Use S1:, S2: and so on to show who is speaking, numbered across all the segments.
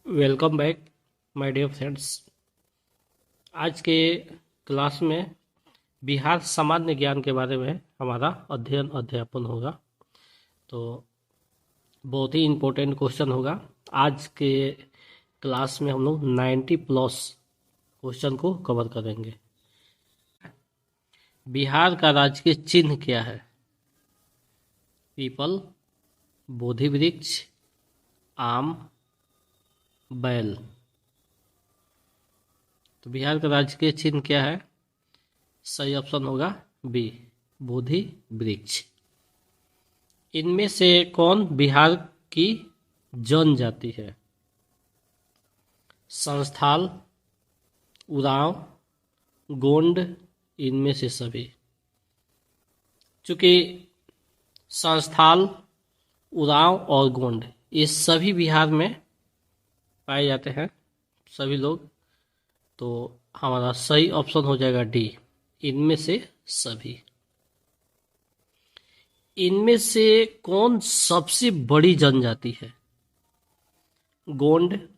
S1: Welcome back my dear friends. आज के class में बिहार सामान्य ज्ञान के बारे में हमारा अध्यापन होगा। तो बहुत ही इम्पोर्टेंट क्वेश्चन होगा। आज के क्लास में हम लोग 90 प्लस क्वेश्चन को कवर करेंगे। बिहार का राजकीय चिन्ह क्या है? पीपल, बोधि वृक्ष, आम, बैल। तो बिहार का राजकीय चिन्ह क्या है? सही ऑप्शन होगा बी, बोधि वृक्ष। इनमें से कौन बिहार की जनजाति है? संस्थाल, उरांव, गोंड, इनमें से सभी। चूंकि संस्थाल, उरांव और गोंड ये सभी बिहार में पाए जाते हैं सभी लोग, तो हमारा सही ऑप्शन हो जाएगा डी, इनमें से सभी। इनमें से कौन सबसे बड़ी जनजाति है? गोंड,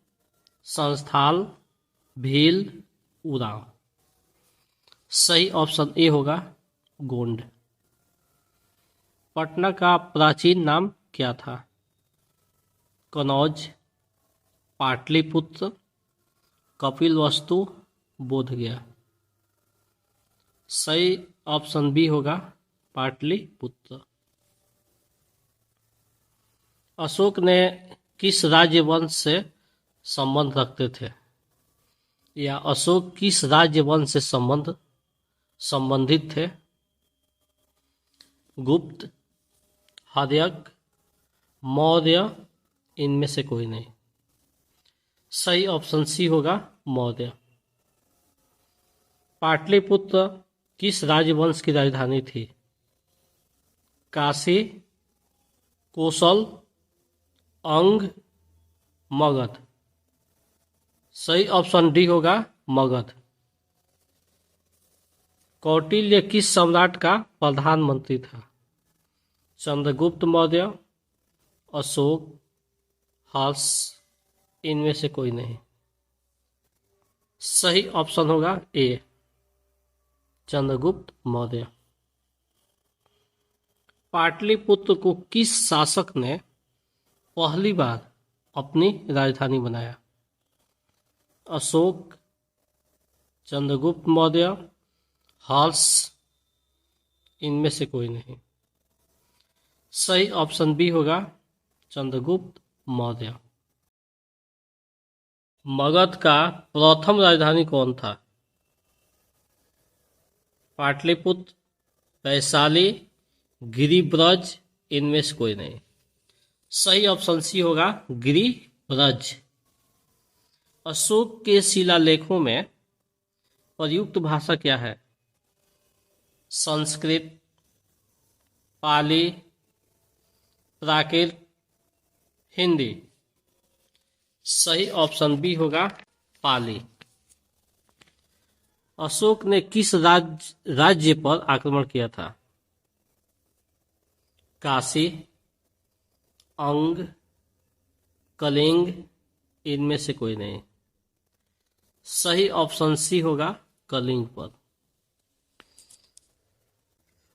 S1: संस्थाल, भील, उरांव। सही ऑप्शन ए होगा गोंड। पटना का प्राचीन नाम क्या था? कनौज, पाटलिपुत्र, कपिलवस्तु, बोधगया। सही ऑप्शन बी होगा पाटलिपुत्र। अशोक ने किस राज्य वंश से संबंध रखते थे? या अशोक किस राज्य वंश से संबंधित थे? गुप्त, हर्यक, मौर्य, इनमें से कोई नहीं। सही ऑप्शन सी होगा मौर्य। पाटलिपुत्र किस राजवंश की राजधानी थी? काशी, कोसल, अंग, मगध। सही ऑप्शन डी होगा मगध। कौटिल्य किस सम्राट का प्रधानमंत्री था? चंद्रगुप्त मौर्य, अशोक, हर्ष, इनमें से कोई नहीं। सही ऑप्शन होगा ए, चंद्रगुप्त मौर्य। पाटलिपुत्र को किस शासक ने पहली बार अपनी राजधानी बनाया? अशोक, चंद्रगुप्त मौर्य, हर्ष, इनमें से कोई नहीं। सही ऑप्शन बी होगा चंद्रगुप्त मौर्य। मगध का प्रथम राजधानी कौन था? पाटलिपुत्र, वैशाली, गिरिब्रज, इनमें से कोई नहीं। सही ऑप्शन सी होगा गिरिब्रज। अशोक के शिलालेखों में प्रयुक्त भाषा क्या है? संस्कृत, पाली, प्राकृत, हिंदी। सही ऑप्शन बी होगा पाली। अशोक ने किस राज्य पर आक्रमण किया था? काशी, अंग, कलिंग, इनमें से कोई नहीं। सही ऑप्शन सी होगा कलिंग पर।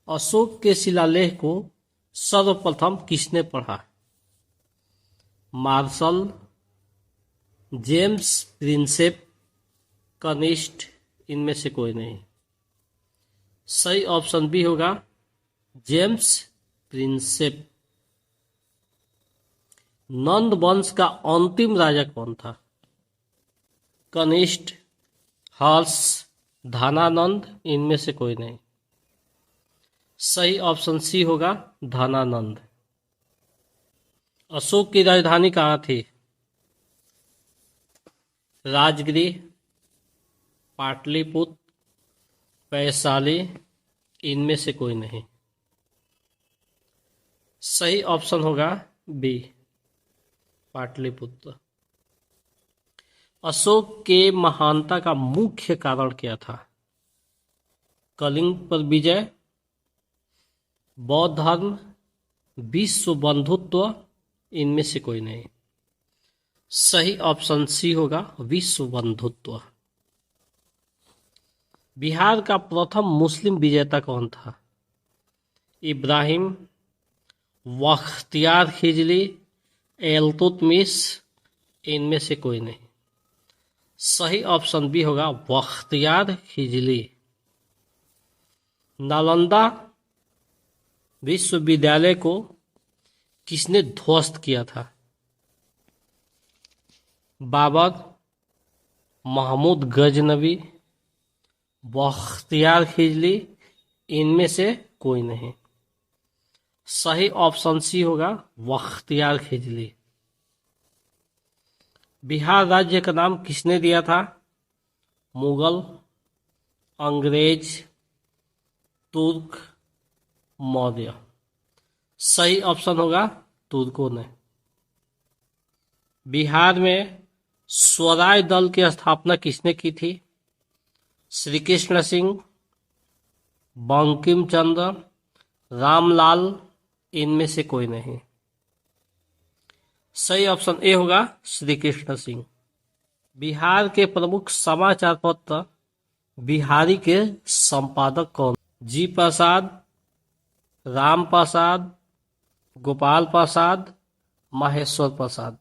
S1: अशोक के शिलालेख को सर्वप्रथम किसने पढ़ा? मार्शल, जेम्स प्रिंसेप, कनिष्ठ, इनमें से कोई नहीं। सही ऑप्शन बी होगा जेम्स प्रिंसेप। नंद वंश का अंतिम राजा कौन था? कनिष्ठ, हर्ष, धनानंद, इनमें से कोई नहीं। सही ऑप्शन सी होगा धनानंद। अशोक की राजधानी कहाँ थी? राजगृह, पाटलिपुत्र, वैशाली, इनमें से कोई नहीं। सही ऑप्शन होगा बी, पाटलिपुत्र। अशोक के महानता का मुख्य कारण क्या था? कलिंग पर विजय, बौद्ध धर्म, विश्व बंधुत्व, इनमें से कोई नहीं। सही ऑप्शन सी होगा विश्व बंधुत्व। बिहार का प्रथम मुस्लिम विजेता कौन था? इब्राहिम, बख्तियार खिजली, इल्तुतमिश, इनमें से कोई नहीं। सही ऑप्शन बी होगा बख्तियार खिजली। नालंदा विश्वविद्यालय को किसने ध्वस्त किया था? बाबर, महमूद गजनवी, बख्तियार खिजली, इनमें से कोई नहीं। सही ऑप्शन सी होगा बख्तियार खिजली। बिहार राज्य का नाम किसने दिया था? मुगल, अंग्रेज, तुर्क, मौर्य। सही ऑप्शन होगा तुर्कों ने। बिहार में स्वराज दल की स्थापना किसने की थी? श्री कृष्ण सिंह, बंकिम चंद्र, रामलाल, इनमें से कोई नहीं। सही ऑप्शन ए होगा श्री कृष्ण सिंह। बिहार के प्रमुख समाचार पत्र बिहारी के संपादक कौन? जी प्रसाद, राम प्रसाद, गोपाल प्रसाद, माहेश्वर प्रसाद।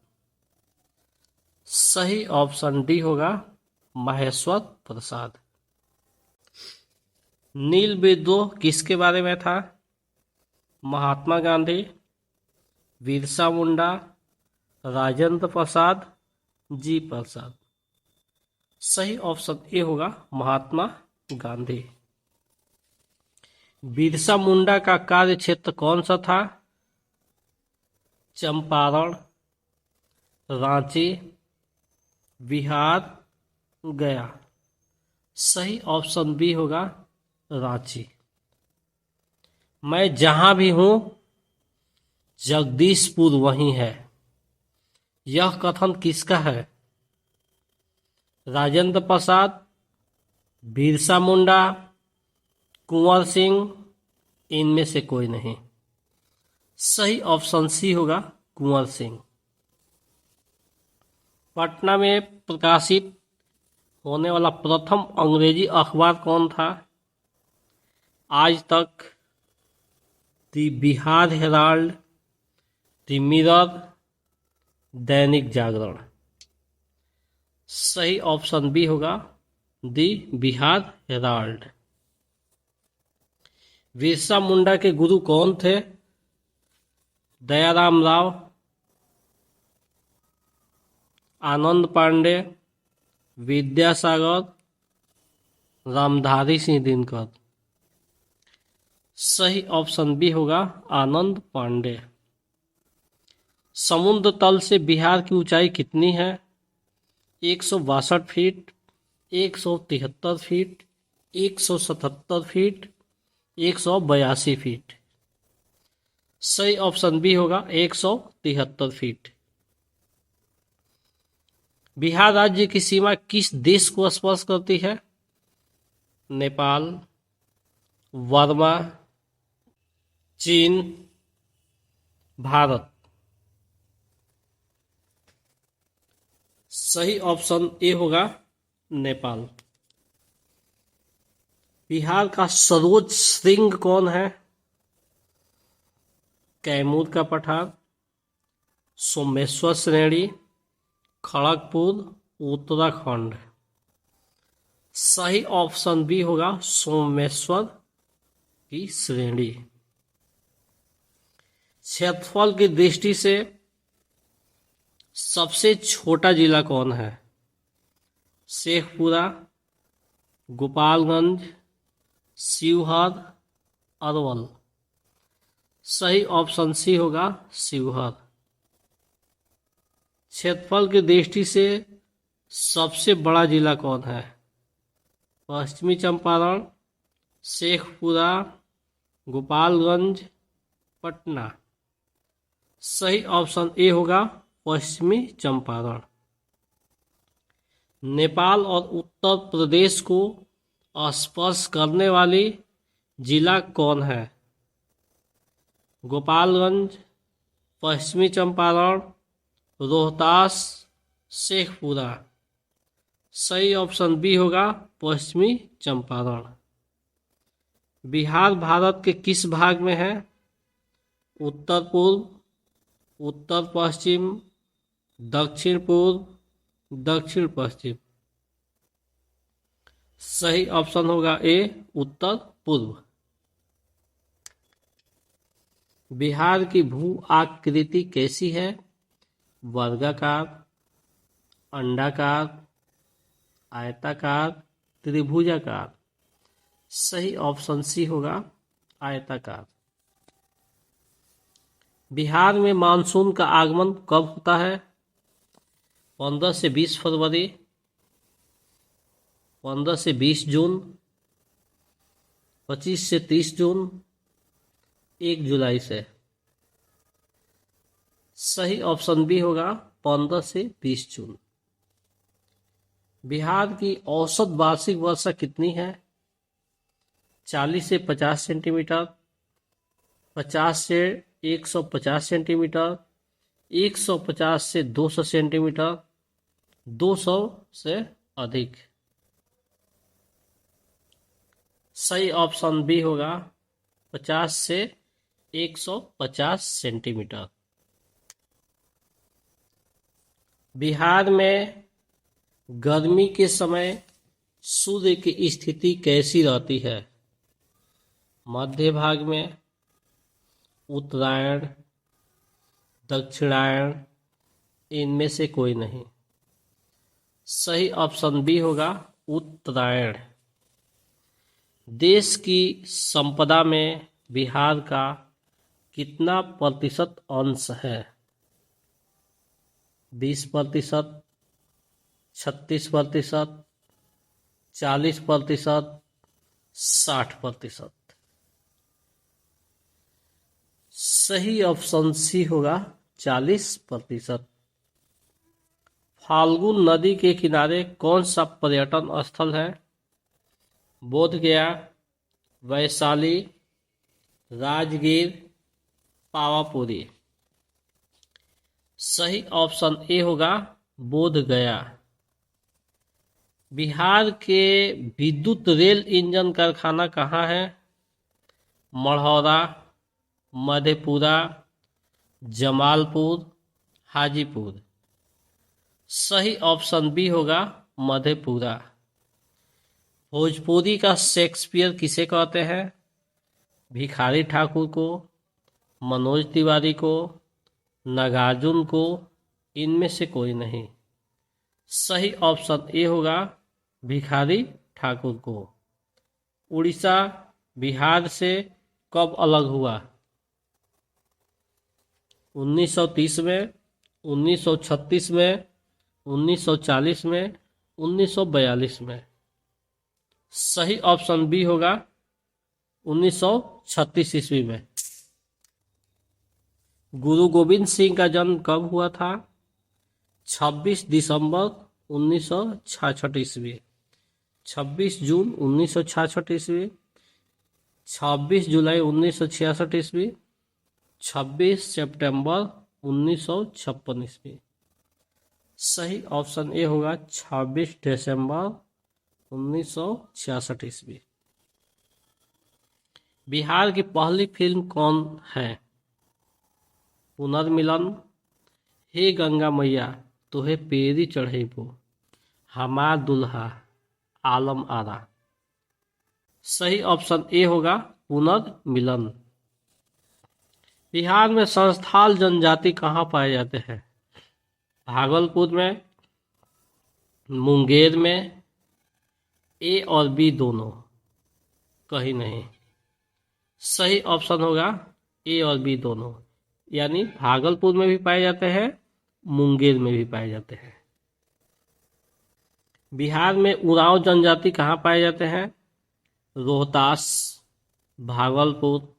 S1: सही ऑप्शन डी होगा माहेश्वर प्रसाद। नील विद्रोह किसके बारे में था? महात्मा गांधी, बिरसा मुंडा, राजेंद्र प्रसाद, जी प्रसाद। सही ऑप्शन ए होगा महात्मा गांधी। बिरसा मुंडा का कार्य क्षेत्र कौन सा था? चंपारण, रांची, बिहार, गया। सही ऑप्शन बी होगा रांची। मैं जहां भी हूं जगदीशपुर वहीं है, यह कथन किसका है? राजेंद्र प्रसाद, बिरसा मुंडा, कुंवर सिंह, इनमें से कोई नहीं। सही ऑप्शन सी होगा कुंवर सिंह। पटना में प्रकाशित होने वाला प्रथम अंग्रेजी अखबार कौन था? आज तक, the Bihar Herald, the mirror, Dainik Jagran. सही ऑप्शन बी होगा द बिहार हेराल्ड। बिरसा मुंडा के गुरु कौन थे? दयाराम राव, आनंद पांडे, विद्यासागर, रामधारी सिंह दिनकर। सही ऑप्शन बी होगा आनंद पांडे। समुद्र तल से बिहार की ऊंचाई कितनी है? 162 फीट, 173 फीट, 177 फीट, 182 फीट। सही ऑप्शन बी होगा 173 फीट। बिहार राज्य की सीमा किस देश को स्पर्श करती है? नेपाल, वर्मा, चीन, भारत। सही ऑप्शन ए होगा नेपाल। बिहार का सर्वोच्च श्रृंग कौन है? कैमूर का पठार, सोमेश्वर श्रेणी, खड़गपुर, उत्तराखंड। सही ऑप्शन बी होगा सोमेश्वर की श्रेणी। क्षेत्रफल की दृष्टि से सबसे छोटा जिला कौन है? शेखपुरा, गोपालगंज, शिवहर, अरवल। सही ऑप्शन सी होगा शिवहर। क्षेत्रफल की दृष्टि से सबसे बड़ा जिला कौन है? पश्चिमी चंपारण, शेखपुरा, गोपालगंज, पटना। सही ऑप्शन ए होगा पश्चिमी चंपारण। नेपाल और उत्तर प्रदेश को स्पर्श करने वाली जिला कौन है? गोपालगंज, पश्चिमी चंपारण, रोहतास, शेखपुरा। सही ऑप्शन बी होगा पश्चिमी चंपारण। बिहार भारत के किस भाग में है? उत्तर पूर्व, उत्तर पश्चिम, दक्षिण पूर्व, दक्षिण पश्चिम। सही ऑप्शन होगा ए उत्तर पूर्व। बिहार की भू आकृति कैसी है? वर्गाकार, अंडाकार, आयताकार, त्रिभुजाकार। सही ऑप्शन सी होगा आयताकार। बिहार में मानसून का आगमन कब होता है? 15 से 20 फरवरी, 15 से 20 जून, 25 से 30 जून, 1 जुलाई से। सही ऑप्शन बी होगा 15 से 20 जून। बिहार की औसत वार्षिक वर्षा कितनी है? 40 से 50 सेंटीमीटर, 50 से 150 सेंटीमीटर, 150 से 200 सेंटीमीटर, 200 से अधिक। सही ऑप्शन बी होगा 50 से 150 सेंटीमीटर। बिहार में गर्मी के समय सूर्य की स्थिति कैसी रहती है? मध्य भाग में, उत्तरायण, दक्षिणायण, इनमें से कोई नहीं। सही ऑप्शन बी होगा उत्तरायण। देश की संपदा में बिहार का कितना प्रतिशत अंश है? 20%, 36%, 40%, 60%। सही ऑप्शन सी होगा 40%। फाल्गुन नदी के किनारे कौन सा पर्यटन स्थल है? बोधगया, वैशाली, राजगीर, पावापुरी। सही ऑप्शन ए होगा बोधगया। बिहार के विद्युत रेल इंजन कारखाना कहाँ है? मढ़ौरा, मधेपुरा, जमालपुर, हाजीपुर। सही ऑप्शन बी होगा मधेपुरा। भोजपुरी का शेक्सपियर किसे कहते हैं? भिखारी ठाकुर को, मनोज तिवारी को, नागार्जुन को, इनमें से कोई नहीं। सही ऑप्शन ए होगा भिखारी ठाकुर को। उड़ीसा बिहार से कब अलग हुआ? 1930 में, 1936 में, 1940 में, 1942 में। सही ऑप्शन बी होगा 1936 ईस्वी में। गुरु गोविंद सिंह का जन्म कब हुआ था? 26 दिसंबर 1966 ईस्वी, 26 जून 1966 ईस्वी, 26 जुलाई 1966 ईस्वी, 26 सितंबर 1956 ईस्वी। सही ऑप्शन ए होगा 26 दिसंबर 1966 ईस्वी। बिहार की पहली फिल्म कौन है? पुनर्मिलन, हे गंगा मैया तोहे पेरी चढ़ेबो, हमार दुल्हा, आलम आरा। सही ऑप्शन ए होगा पुनर्मिलन। बिहार में संस्थाल जनजाति कहाँ पाए जाते हैं? भागलपुर में, मुंगेर में, ए और बी दोनों, कहीं नहीं। सही ऑप्शन होगा ए और बी दोनों, यानी भागलपुर में भी पाए जाते हैं, मुंगेर में भी पाए जाते हैं। बिहार में उरांव जनजाति कहाँ पाए जाते हैं? रोहतास, भागलपुर,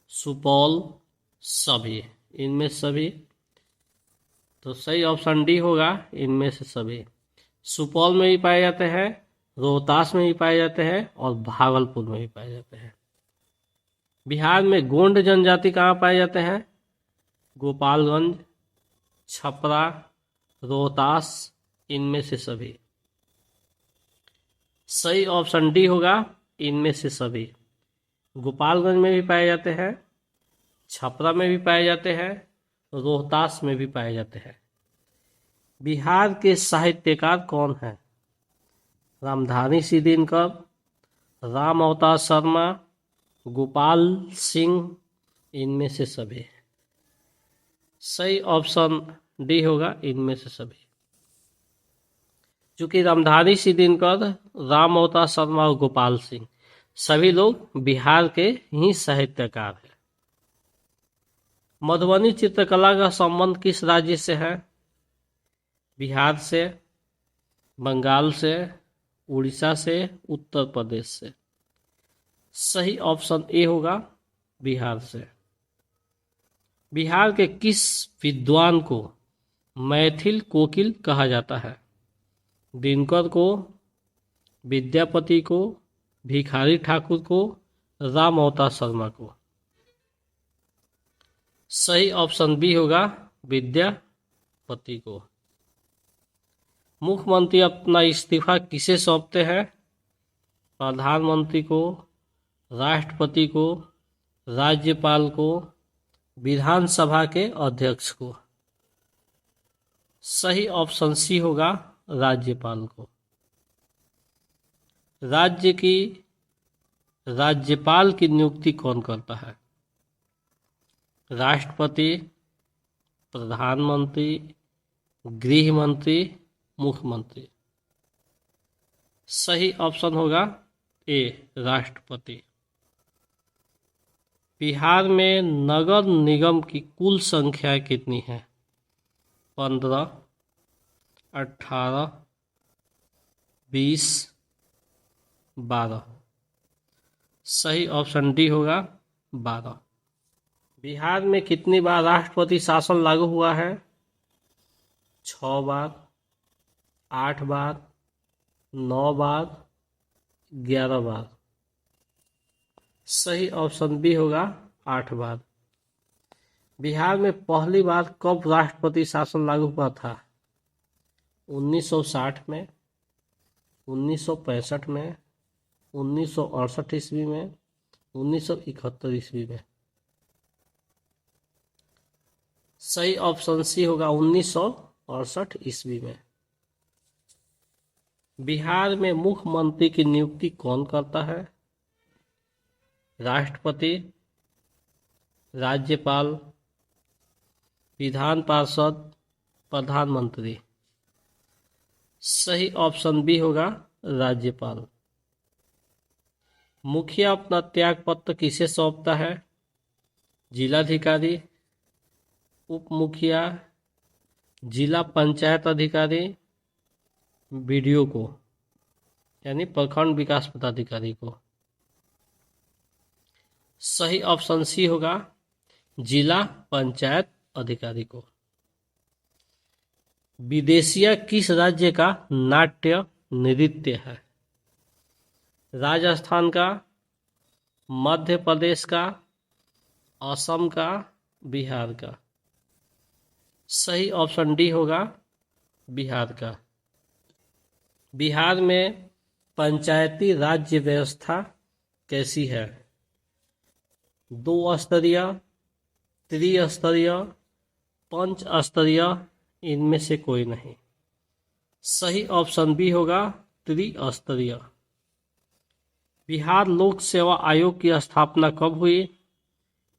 S1: सुपौल, सभी, इनमें सभी। तो सही ऑप्शन डी होगा इनमें से सभी। सुपौल में भी पाए जाते हैं, रोहतास में भी पाए जाते हैं और भागलपुर में भी पाए जाते हैं। बिहार में गोंड जनजाति कहाँ पाए जाते हैं? गोपालगंज, छपरा, रोहतास, इनमें से सभी। सही ऑप्शन डी होगा, इनमें से सभी। गोपालगंज में भी पाए जाते हैं, छपरा में भी पाए जाते हैं, रोहतास में भी पाए जाते हैं। बिहार के साहित्यकार कौन हैं? रामधारी सिंह दिनकर, राम अवतार शर्मा, गोपाल सिंह, इनमें से सभी। सही ऑप्शन डी होगा, इनमें से सभी। चूंकि रामधारी सिंह दिनकर, राम अवतार शर्मा और गोपाल सिंह सभी लोग बिहार के ही साहित्यकार हैं। मधुबनी चित्रकला का संबंध किस राज्य से है? बिहार से, बंगाल से, उड़ीसा से, उत्तर प्रदेश से। सही ऑप्शन ए होगा, बिहार से। बिहार के किस विद्वान को मैथिल कोकिल कहा जाता है? दिनकर को, विद्यापति को, भिखारी ठाकुर को, राम अवतार शर्मा को। सही ऑप्शन बी होगा, विद्यापति को। मुख्यमंत्री अपना इस्तीफा किसे सौंपते हैं? प्रधानमंत्री को, राष्ट्रपति को, राज्यपाल को, विधानसभा के अध्यक्ष को। सही ऑप्शन सी होगा, राज्यपाल को। राज्यपाल की नियुक्ति कौन करता है? राष्ट्रपति, प्रधानमंत्री, गृह मंत्री, मुख्यमंत्री। सही ऑप्शन होगा ए, राष्ट्रपति। बिहार में नगर निगम की कुल संख्या कितनी है? 15, 18, 20, 12। सही ऑप्शन डी होगा, 12। बिहार में कितनी बार राष्ट्रपति शासन लागू हुआ है? 6 बार, 8 बार, 9 बार, 11 बार। सही ऑप्शन बी होगा, 8 बार। बिहार में पहली बार कब राष्ट्रपति शासन लागू हुआ था? 1960 में, 1965 में, 1968 ईस्वी में, 1971 ईस्वी में। सही ऑप्शन सी होगा, 1968 ईस्वी में। बिहार में मुख्यमंत्री की नियुक्ति कौन करता है? राष्ट्रपति, राज्यपाल, विधान पार्षद, प्रधानमंत्री। सही ऑप्शन बी होगा, राज्यपाल। मुखिया अपना त्याग पत्र किसे सौंपता है? जिलाधिकारी, उप मुखिया, जिला पंचायत अधिकारी, बीडीओ को, यानी प्रखंड विकास पदाधिकारी को। सही ऑप्शन सी होगा, जिला पंचायत अधिकारी को। विदेशिया किस राज्य का नाट्य नृत्य है? राजस्थान का, मध्य प्रदेश का, असम का, बिहार का। सही ऑप्शन डी होगा, बिहार का। बिहार में पंचायती राज्य व्यवस्था कैसी है? 2 स्तरीय, त्रिस्तरीय, पंच स्तरीय, इनमें से कोई नहीं। सही ऑप्शन बी होगा, त्रिस्तरीय। बिहार लोक सेवा आयोग की स्थापना कब हुई?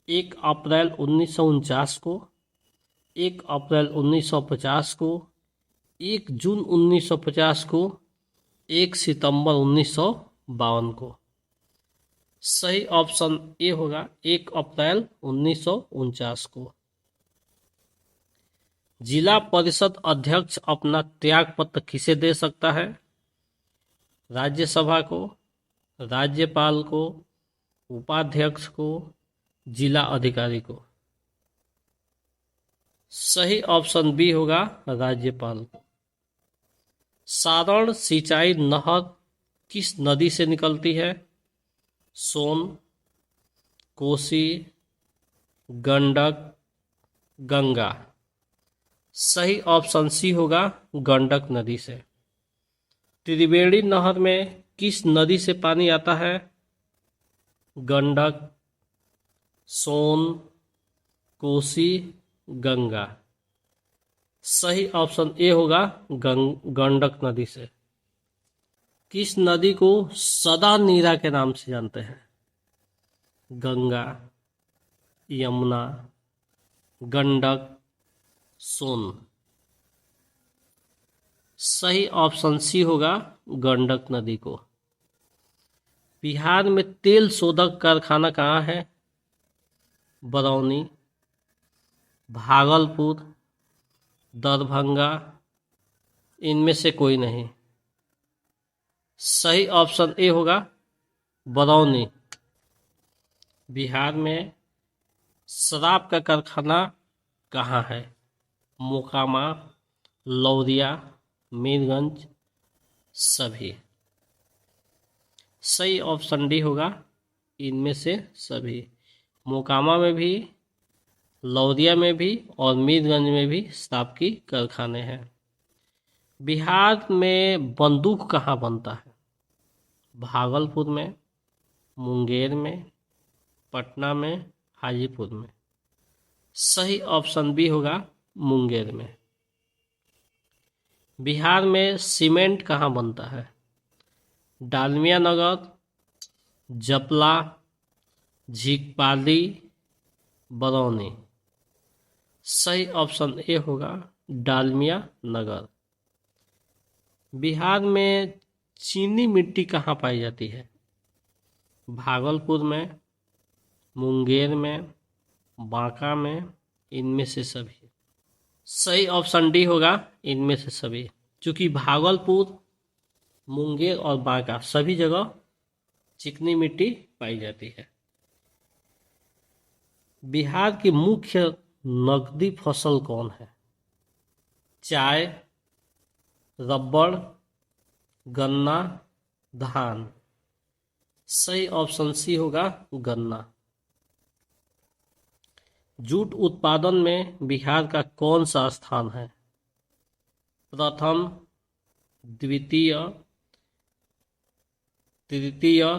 S1: 1 अप्रैल 1949 को, 1 अप्रैल 1950 को, 1 जून 1950 को, 1 सितंबर 1952 को। सही ऑप्शन ए होगा, 1 अप्रैल 1949 को। जिला परिषद अध्यक्ष अपना त्यागपत्र किसे दे सकता है? राज्यसभा को, राज्यपाल को, उपाध्यक्ष को, जिला अधिकारी को। सही ऑप्शन बी होगा, राज्यपाल को। सारण सिंचाई नहर किस नदी से निकलती है? सोन, कोसी, गंडक, गंगा। सही ऑप्शन सी होगा गंडक नदी से। त्रिवेणी नहर में किस नदी से पानी आता है? गंडक, सोन, कोसी, गंगा। सही ऑप्शन ए होगा गंडक नदी से। किस नदी को सदा नीरा के नाम से जानते हैं? गंगा, यमुना, गंडक, सोन। सही ऑप्शन सी होगा गंडक नदी को। बिहार में तेल शोधक कारखाना कहाँ है? बरौनी, भागलपुर, दरभंगा, इनमें से कोई नहीं। सही ऑप्शन ए होगा बरौनी। बिहार में शराब का कारखाना कहाँ है? मोकामा, लौरिया, मीरगंज, सभी। सही ऑप्शन डी होगा इनमें से सभी। मोकामा में भी, लौरिया में भी और मीरगंज में भी शराब की कारखाने हैं। बिहार में बंदूक कहाँ बनता है? भागलपुर में, मुंगेर में, पटना में, हाजीपुर में। सही ऑप्शन बी होगा मुंगेर में। बिहार में सीमेंट कहाँ बनता है? डालमिया नगर, जपला, झीकपाली, बरौनी। सही ऑप्शन ए होगा डालमिया नगर। बिहार में चीनी मिट्टी कहाँ पाई जाती है? भागलपुर में, मुंगेर में, बांका में, इनमें से सभी। सही ऑप्शन डी होगा इनमें से सभी। क्योंकि भागलपुर, मुंगेर और बांका सभी जगह चिकनी मिट्टी पाई जाती है। बिहार की मुख्य नकदी फसल कौन है? चाय, रबड़, गन्ना, धान। सही ऑप्शन सी होगा गन्ना। जूट उत्पादन में बिहार का कौन सा स्थान है? प्रथम, द्वितीय, तृतीय,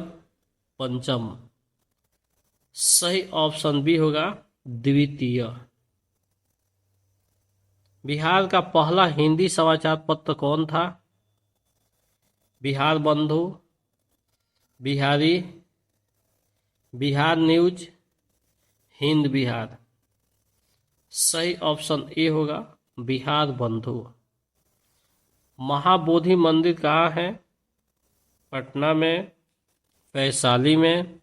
S1: पंचम। सही ऑप्शन बी होगा द्वितीय। बिहार का पहला हिंदी समाचार पत्र कौन था? बिहार बंधु, बिहारी, बिहार न्यूज, हिंद बिहार। सही ऑप्शन ए होगा बिहार बंधु। महाबोधि मंदिर कहाँ है? पटना में, वैशाली में,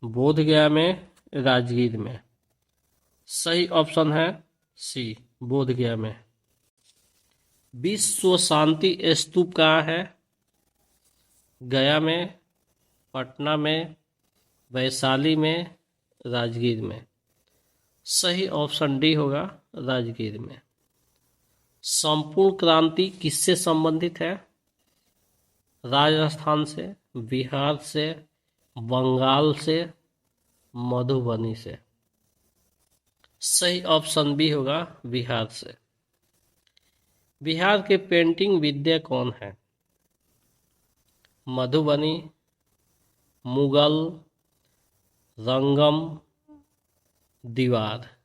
S1: बोधगया में, राजगीर में। सही ऑप्शन है सी, बोधगया में। विश्व शांति स्तूप कहाँ है? गया में, पटना में, वैशाली में, राजगीर में। सही ऑप्शन डी होगा राजगीर में। संपूर्ण क्रांति किससे संबंधित है? राजस्थान से, बिहार से, बंगाल से, मधुबनी से। सही ऑप्शन बी होगा बिहार से। बिहार के पेंटिंग विद्या कौन है? मधुबनी, मुगल, रंगम, दीवार।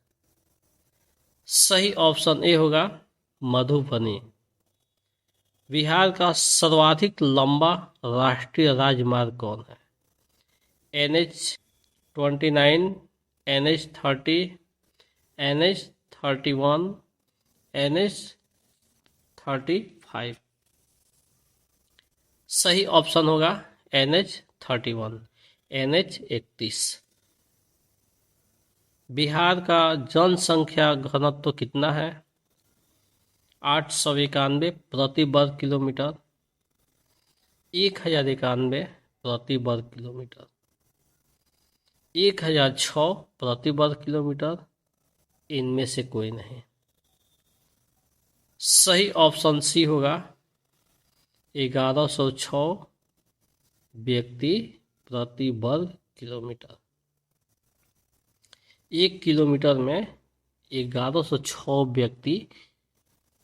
S1: सही ऑप्शन ए होगा मधुबनी। बिहार का सर्वाधिक लंबा राष्ट्रीय राजमार्ग कौन है? NH-29, NH-30, NH-31, NH-35। सही ऑप्शन होगा NH-31, NH-31। बिहार का जनसंख्या घनत्व कितना है? 891 प्रति वर्ग किलोमीटर, 1091 प्रति वर्ग किलोमीटर, 1006 प्रति वर्ग किलोमीटर, इनमें से कोई नहीं। सही ऑप्शन सी होगा 1106 व्यक्ति प्रति वर्ग किलोमीटर। 1 किलोमीटर में 1106 व्यक्ति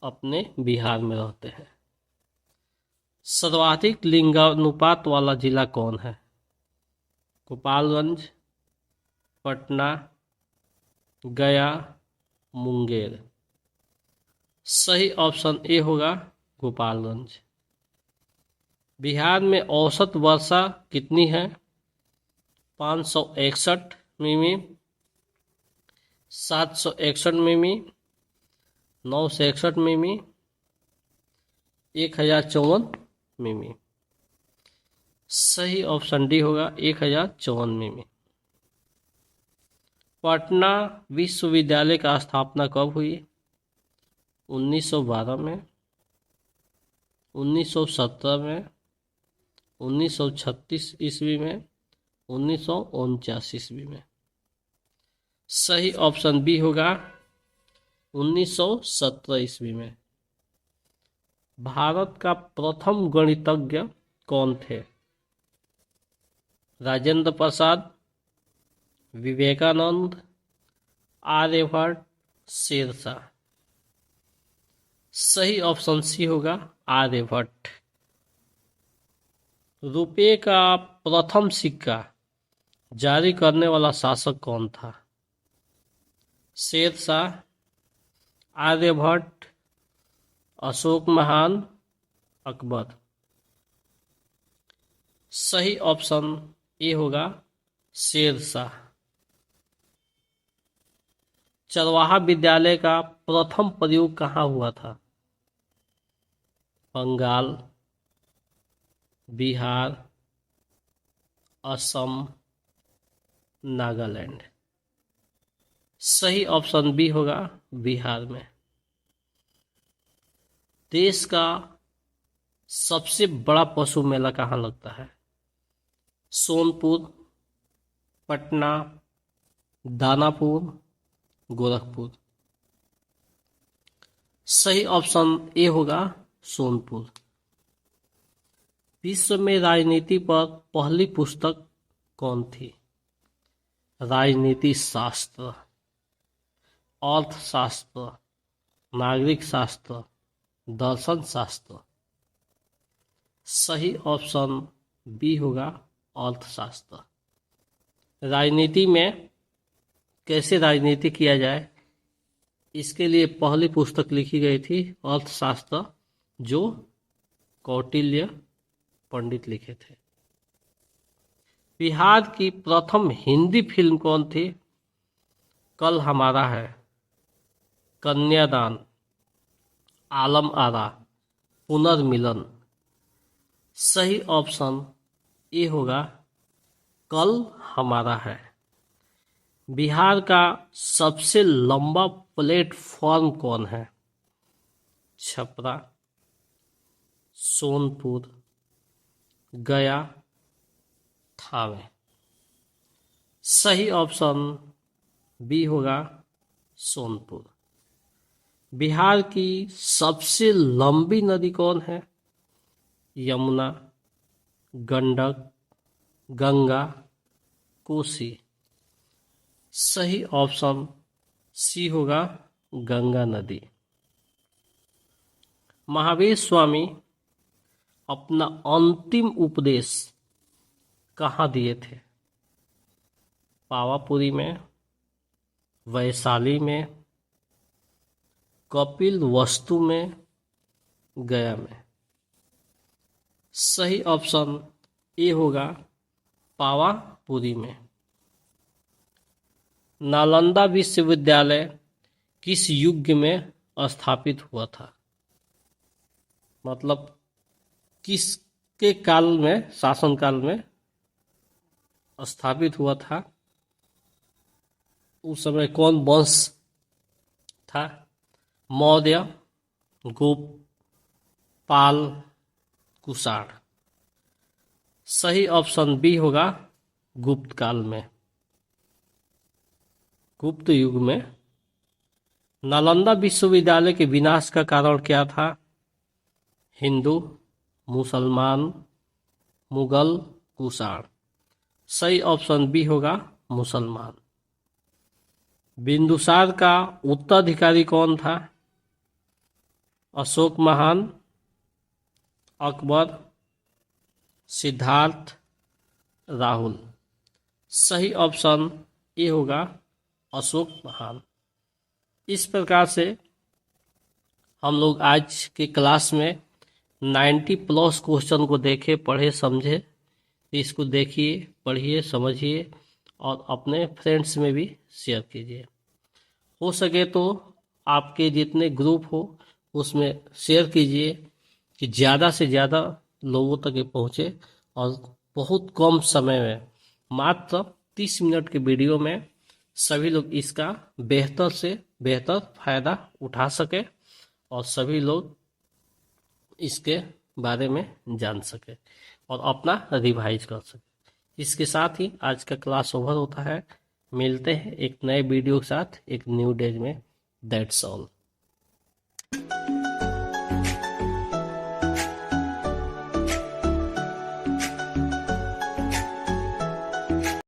S1: अपने बिहार में रहते हैं। सर्वाधिक लिंगानुपात वाला जिला कौन है? गोपालगंज, पटना, गया, मुंगेर। सही ऑप्शन ए होगा गोपालगंज। बिहार में औसत वर्षा कितनी है? 561 मिमी, 761 मिमी, 961 मिमी, 1054 मिमी। सही ऑप्शन डी होगा 1054 मिमी। पटना विश्वविद्यालय का स्थापना कब हुई? 1912 में, 1917 में, 1936 ईस्वी में, 1949 ईस्वी में। सही ऑप्शन बी होगा 1917 ईस्वी में। भारत का प्रथम गणितज्ञ कौन थे? राजेंद्र प्रसाद, विवेकानंद, आर्यभट्ट, शेरशाह। सही ऑप्शन सी होगा आर्यभट्ट। रुपये का प्रथम सिक्का जारी करने वाला शासक कौन था? शेरशाह, आर्यभट्ट, अशोक महान, अकबर। सही ऑप्शन ए होगा शेरशाह। चरवाहा विद्यालय का प्रथम प्रयोग कहाँ हुआ था? बंगाल, बिहार, असम, नागालैंड। सही ऑप्शन बी होगा बिहार में। देश का सबसे बड़ा पशु मेला कहाँ लगता है? सोनपुर, पटना, दानापुर, गोरखपुर। सही ऑप्शन ए होगा सोनपुर। विश्व में राजनीति पर पहली पुस्तक कौन थी? राजनीति शास्त्र, अर्थशास्त्र, नागरिक शास्त्र, दर्शन शास्त्र। सही ऑप्शन बी होगा अर्थशास्त्र। राजनीति में कैसे राजनीति किया जाए इसके लिए पहली पुस्तक लिखी गई थी अर्थशास्त्र, जो कौटिल्य पंडित लिखे थे। बिहार की प्रथम हिंदी फिल्म कौन थी? कल हमारा है, कन्यादान, आलम आरा, पुनर्मिलन। सही ऑप्शन ए होगा कल हमारा है। बिहार का सबसे लंबा प्लेटफॉर्म कौन है? छपरा, सोनपुर, गया, थावे। सही ऑप्शन बी होगा सोनपुर। बिहार की सबसे लंबी नदी कौन है? यमुना, गंडक, गंगा, कोसी। सही ऑप्शन सी होगा गंगा नदी। महावीर स्वामी अपना अंतिम उपदेश कहाँ दिए थे? पावापुरी में, वैशाली में, कपिल वस्तु में, गया में। सही ऑप्शन ए होगा पावापुरी में। नालंदा विश्वविद्यालय किस युग में स्थापित हुआ था? मतलब किसके काल में, शासन काल में स्थापित हुआ था? उस समय कौन वंश था? मौर्य, गुप्त, पाल, कुषाण। सही ऑप्शन बी होगा गुप्त काल में, गुप्त युग में। नालंदा विश्वविद्यालय के विनाश का कारण क्या था? हिंदू, मुसलमान, मुगल, कुषाण। सही ऑप्शन बी होगा मुसलमान। बिंदुसार का उत्तराधिकारी कौन था? अशोक महान, अकबर, सिद्धार्थ, राहुल। सही ऑप्शन ए होगा अशोक महान। इस प्रकार से हम लोग आज के क्लास में 90 प्लस क्वेश्चन को देखे, पढ़े, समझे। इसको देखिए, पढ़िए, समझिए और अपने फ्रेंड्स में भी शेयर कीजिए। हो सके तो आपके जितने ग्रुप हो उसमें शेयर कीजिए कि ज़्यादा से ज़्यादा लोगों तक ये पहुँचे और बहुत कम समय में, मात्र 30 मिनट के वीडियो में सभी लोग इसका बेहतर से बेहतर फायदा उठा सके और सभी लोग इसके बारे में जान सके और अपना रिवाइज कर सके। इसके साथ ही आज का क्लास ओवर होता है। मिलते हैं एक नए वीडियो के साथ एक न्यू डेज में। That's all.